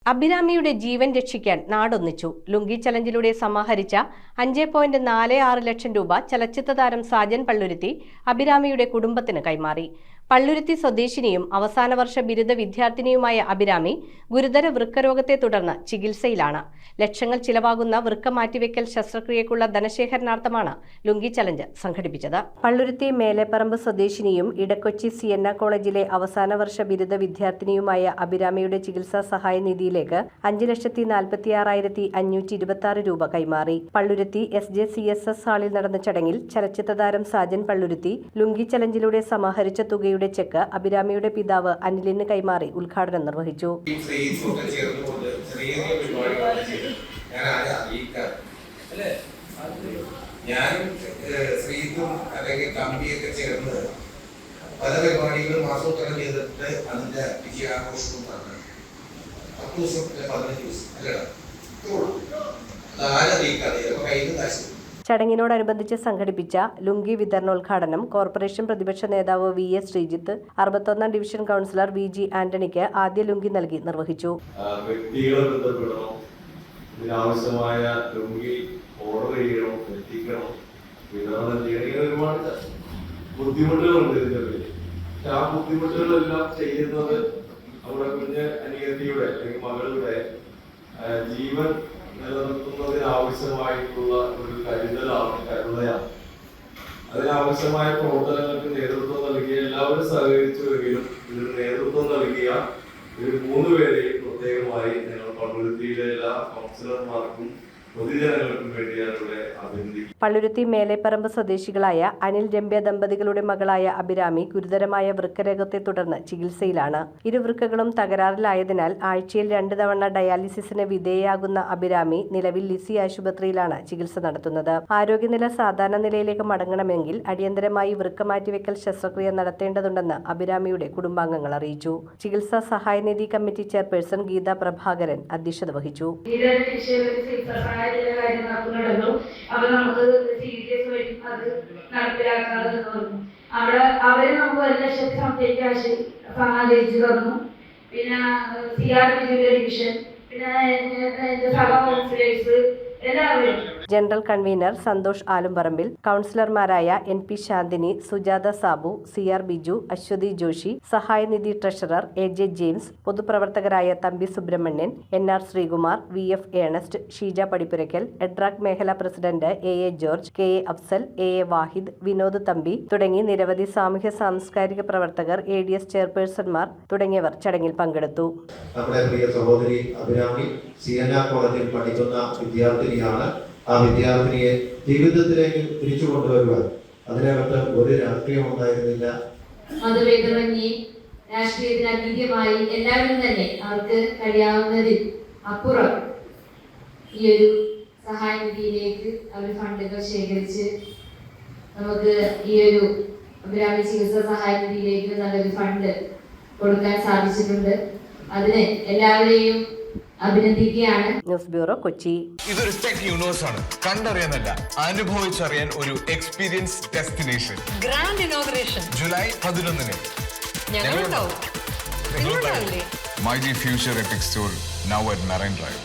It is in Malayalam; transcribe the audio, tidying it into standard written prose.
അഭിരാമിയുടെ ജീവൻ രക്ഷിക്കാൻ നാടൊന്നിച്ചു. ലുങ്കി ചലഞ്ചിലൂടെ സമാഹരിച്ച 5.46 ലക്ഷം രൂപ ചലച്ചിത്ര താരം സാജൻ പള്ളുരുത്തി അഭിരാമിയുടെ കുടുംബത്തിന് കൈമാറി. പള്ളുരുത്തി സ്വദേശിനിയും അവസാന വർഷ ബിരുദ വിദ്യാർത്ഥിനിയുമായ അഭിരാമി ഗുരുതര വൃക്കരോഗത്തെ തുടർന്ന് ചികിത്സയിലാണ്. ലക്ഷങ്ങൾ ചിലവാകുന്ന വൃക്ക മാറ്റിവെക്കൽ ശസ്ത്രക്രിയക്കുള്ള ധനശേഖരണാർത്ഥമാണ് ലുങ്കി ചലഞ്ച് സംഘടിപ്പിച്ചത്. പള്ളുരുത്തി മേലെപ്പറമ്പ് സ്വദേശിനിയും ഇടക്കൊച്ചി സിയന്ന കോളേജിലെ അവസാന വർഷ ബിരുദ വിദ്യാർത്ഥിനിയുമായ അഭിരാമിയുടെ ചികിത്സാ സഹായ നിധിയിലേക്ക് 5,46,526 രൂപ കൈമാറി. പള്ളുരുത്തി SJCSS ഹാളിൽ നടന്ന ചടങ്ങിൽ ചലച്ചിത്ര താരം സാജൻ പള്ളുരുത്തി ലുങ്കി ചലഞ്ചിലൂടെ സമാഹരിച്ച തുകയുടെ ചെക്ക് അഭിരാമിയുടെ പിതാവ് അനിലിന് കൈമാറി ഉദ്ഘാടനം നിർവഹിച്ചു. പല പരിപാടികളും മാസോത്തരം ചെയ്തിട്ട് അതിന്റെ വിജയാഘോഷവും പറഞ്ഞു 10 ദിവസം 15 ദിവസം അല്ലടാ കയ്യിൽ കാശ്. ചടങ്ങിനോടനുബന്ധിച്ച് സംഘടിപ്പിച്ച ലുങ്കി വിതരണോദ്ഘാടനം കോർപ്പറേഷൻ പ്രതിപക്ഷ നേതാവ് VS Sreejith, 61ാം division councillor VG ആന്റണിക്ക് ആദ്യ ലുങ്കി നൽകി നിർവഹിച്ചു. വ്യക്തികളെ ബന്ധപ്പെടണം, ഇതിനാവശ്യമായ ലുങ്കി ഓർഡർ ചെയ്യണം, എത്തിക്കണം, വിതരണം ചെയ്യണം, ഇങ്ങനെ ഒരുപാട് ബുദ്ധിമുട്ടുകളുണ്ട് ഇതിന്റെ പേരിൽ. ആ ബുദ്ധിമുട്ടുകളെല്ലാം ചെയ്യുന്നത് നമ്മുടെ കുഞ്ഞ് അനിയത്തിയുടെ അല്ലെങ്കിൽ മകളുടെ ജീവൻ നിലനിർത്തുന്നതിനാവശ്യമായിട്ടുള്ള ഒരു കരുതലാണ്. അതിനാവശ്യമായ പ്രവർത്തനങ്ങൾക്ക് നേതൃത്വം നൽകിയ എല്ലാവരും സഹകരിച്ചുവെങ്കിലും ഇതിന് നേതൃത്വം നൽകിയ ഒരു 3 പേരെയും പ്രത്യേകമായി ഞങ്ങൾ പള്ളുരുത്തിയിലെ എല്ലാ കൗൺസിലർമാർക്കും പൊതുജനങ്ങൾക്കും വേണ്ടിയാണ് ഇവിടെ അഭിനന്ദിക്കുന്നത്. പള്ളുരുത്തി മേലെപ്പറമ്പ് സ്വദേശികളായ അനിൽ രമ്യ ദമ്പതികളുടെ മകളായ അഭിരാമി ഗുരുതരമായ വൃക്കരോഗത്തെ തുടർന്ന് ചികിത്സയിലാണ്. ഇരുവൃക്കകളും തകരാറിലായതിനാൽ ആഴ്ചയിൽ 2 തവണ ഡയാലിസിസിന് വിധേയയാകുന്ന അഭിരാമി നിലവിൽ ലിസി ആശുപത്രിയിലാണ് ചികിത്സ നടത്തുന്നത്. ആരോഗ്യനില സാധാരണ നിലയിലേക്ക് മടങ്ങണമെങ്കിൽ അടിയന്തരമായി വൃക്ക മാറ്റിവെക്കൽ ശസ്ത്രക്രിയ നടത്തേണ്ടതുണ്ടെന്ന് അഭിരാമിയുടെ കുടുംബാംഗങ്ങൾ അറിയിച്ചു. ചികിത്സാ സഹായനിധി കമ്മിറ്റി ചെയർപേഴ്സൺ ഗീത പ്രഭാകരൻ അധ്യക്ഷത വഹിച്ചു. അവർ നമുക്ക് CDS വഴി അത് നടപ്പിലാക്കാതെ തോന്നുന്നു. അവിടെ അവര് നമുക്ക് 1 ലക്ഷത്തി സംതിങ് ക്യാഷ് സമാഹരിച്ചു തന്നു. പിന്നെ CR ഡിവിഷൻ, പിന്നെ കൗൺസിലേഴ്സ് എല്ലാവരും. ജനറൽ കൺവീനർ സന്തോഷ് ആലുംപറമ്പിൽ, കൗൺസിലർമാരായ NP ശാന്തിനി, സുജാത സാബു, CR ബിജു, അശ്വതി ജോഷി, സഹായനിധി ട്രഷറർ AJ ജെയിംസ്, പൊതുപ്രവർത്തകരായ Thampi Subramanian, NR Sreekumar, VF Ernest, Sheeja Padippurakkal, EDRAC മേഖലാ president AA George, KA Afsal, AA Wahid, Vinod Thampi തുടങ്ങി നിരവധി സാമൂഹ്യ സാംസ്കാരിക പ്രവർത്തകർ, ADS ചെയർപേഴ്സൺമാർ തുടങ്ങിയവർ ചടങ്ങിൽ പങ്കെടുത്തു. നമ്മുടെ പ്രിയ സഹോദരി അഭിരാമി സിയന്ന കോളേജിൽ പഠിക്കുന്ന വിദ്യാർത്ഥിനിയാണ്. ആ വിദ്യാർത്ഥിനിയെ ജീവിതത്തിലേക്ക് തിരിച്ചു കൊണ്ടുവരുവാൻ അതിനകത്ത് ഒരു രാഷ്ട്രീയം ഉണ്ടായിരുന്നില്ല. മതഭേദമന്യേ രാഷ്ട്രീയത്തിന് അതീതമായി എല്ലാവരും തന്നെ അവർക്ക് കഴിയാവുന്നതിൽ അപ്പുറം ഈ ഒരു സഹായ നിധിയിലേക്ക് അവർ ഫണ്ടുകൾ ശേഖരിച്ച് നമുക്ക് ഈ ഒരു അഭിരാമി ചികിത്സാ സഹായ നിധിയിലേക്ക് നല്ലൊരു ഫണ്ട് കൊടുക്കാൻ സാധിച്ചിട്ടുണ്ട്. അതിന് എല്ലാവരെയും അഭിനന്ദിക്കുകയാണ്. News bureau, Kochi. ഇതൊരു ടെക് യൂണിവേഴ്സ് ആണ്. കണ്ടറിയാനല്ല, അനുഭവിച്ചറിയാൻ ഒരു experience destination. Grand inauguration July 11-ന്. ഞങ്ങളുണ്ടാവും. My G Future Epic Store now at Marine Drive.